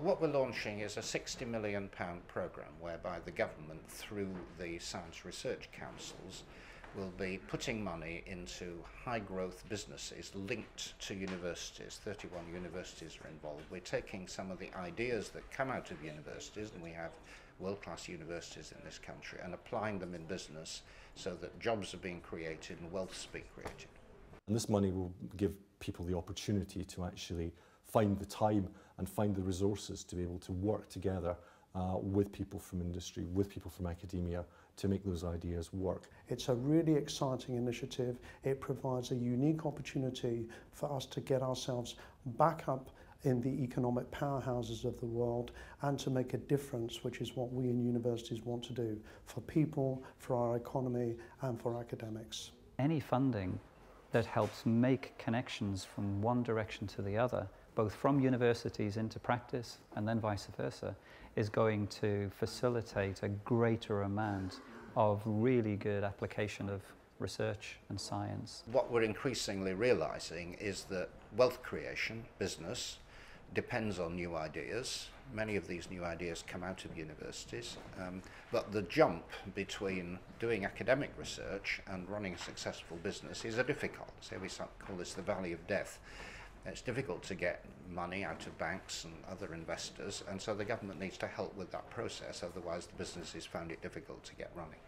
What we're launching is a £60 million programme whereby the government, through the Science Research Councils, will be putting money into high growth businesses linked to universities. 31 universities are involved. We're taking some of the ideas that come out of universities, and we have world-class universities in this country, and applying them in business so that jobs are being created and wealth is being created. And this money will give people the opportunity to actually find the time and find the resources to be able to work together with people from industry, with people from academia, to make those ideas work. It's a really exciting initiative. It provides a unique opportunity for us to get ourselves back up in the economic powerhouses of the world and to make a difference, which is what we in universities want to do for people, for our economy and for academics. Any funding that helps make connections from one direction to the other, both from universities into practice and then vice versa, is going to facilitate a greater amount of really good application of research and science. What we're increasingly realising is that wealth creation, business, depends on new ideas. Many of these new ideas come out of universities, but the jump between doing academic research and running a successful business is a difficult. So we call this the valley of death. It's difficult to get money out of banks and other investors, and so the government needs to help with that process, otherwise the businesses find it difficult to get running.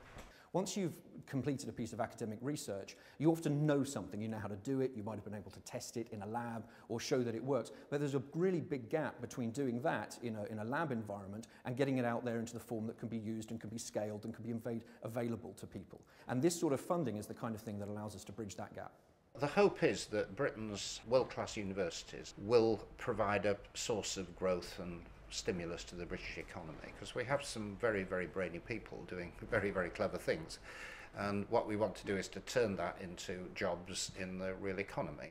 Once you've completed a piece of academic research, you often know something, you know how to do it, you might have been able to test it in a lab or show that it works, but there's a really big gap between doing that in a lab environment and getting it out there into the form that can be used and can be scaled and can be made available to people. And this sort of funding is the kind of thing that allows us to bridge that gap. The hope is that Britain's world-class universities will provide a source of growth and stimulus to the British economy, because we have some very, very brainy people doing very, very clever things. And what we want to do is to turn that into jobs in the real economy.